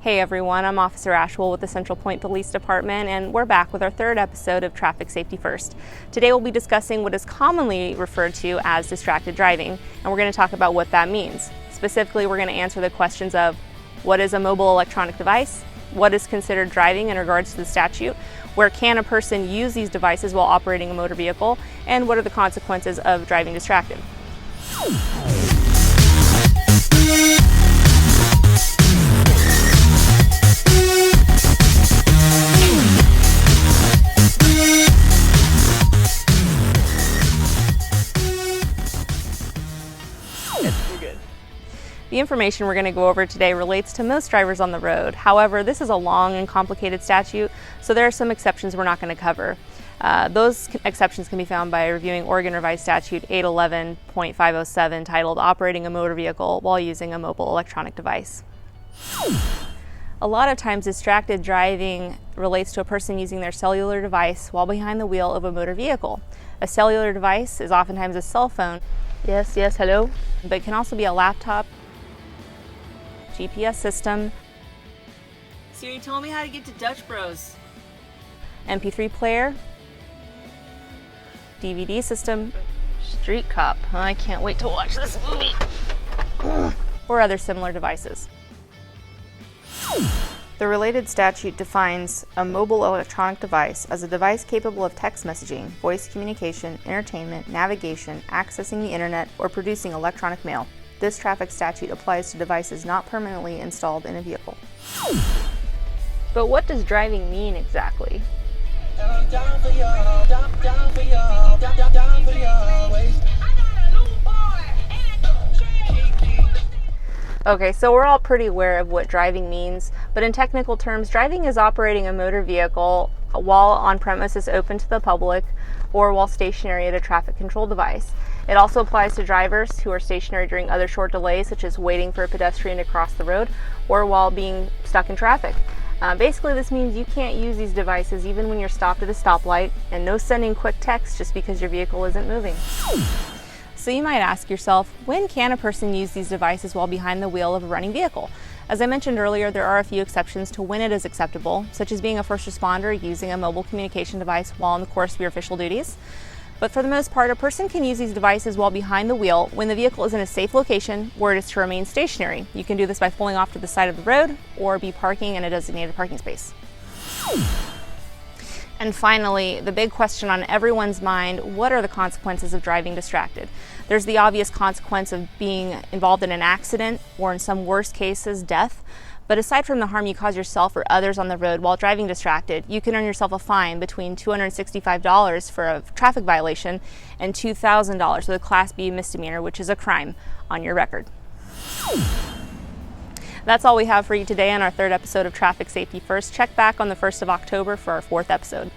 Hey everyone, I'm Officer Ashwell with the Central Point Police Department, and we're back with our third episode of Traffic Safety First. Today we'll be discussing what is commonly referred to as distracted driving, and we're going to talk about what that means. Specifically, we're going to answer the questions of what is a mobile electronic device, what is considered driving in regards to the statute, where can a person use these devices while operating a motor vehicle, and what are the consequences of driving distracted. The information we're going to go over today relates to most drivers on the road. However, this is a long and complicated statute, so there are some exceptions we're not going to cover. Those exceptions can be found by reviewing Oregon Revised Statute 811.507 titled Operating a Motor Vehicle While Using a Mobile Electronic Device. A lot of times distracted driving relates to a person using their cellular device while behind the wheel of a motor vehicle. A cellular device is oftentimes a cell phone. Yes, hello. But it can also be a laptop, GPS system, Siri told me how to get to Dutch Bros. MP3 player, DVD system, Street Cop. I can't wait to watch this movie. Or other similar devices. The related statute defines a mobile electronic device as a device capable of text messaging, voice communication, entertainment, navigation, accessing the internet, or producing electronic mail. This traffic statute applies to devices not permanently installed in a vehicle. But what does driving mean exactly? Okay, so we're all pretty aware of what driving means, but in technical terms, driving is operating a motor vehicle while on premises open to the public or while stationary at a traffic control device. It also applies to drivers who are stationary during other short delays, such as waiting for a pedestrian to cross the road or while being stuck in traffic. Basically, this means you can't use these devices even when you're stopped at a stoplight, and no sending quick text just because your vehicle isn't moving. So you might ask yourself, when can a person use these devices while behind the wheel of a running vehicle? As I mentioned earlier, there are a few exceptions to when it is acceptable, such as being a first responder using a mobile communication device while in the course of your official duties. But for the most part, a person can use these devices while behind the wheel when the vehicle is in a safe location where it is to remain stationary. You can do this by pulling off to the side of the road or be parking in a designated parking space. And finally, the big question on everyone's mind, what are the consequences of driving distracted? There's the obvious consequence of being involved in an accident or, in some worst cases, death. But aside from the harm you cause yourself or others on the road while driving distracted, you can earn yourself a fine between $265 for a traffic violation and $2,000 with a Class B misdemeanor, which is a crime, on your record. That's all we have for you today on our third episode of Traffic Safety First. Check back on the 1st of October for our fourth episode.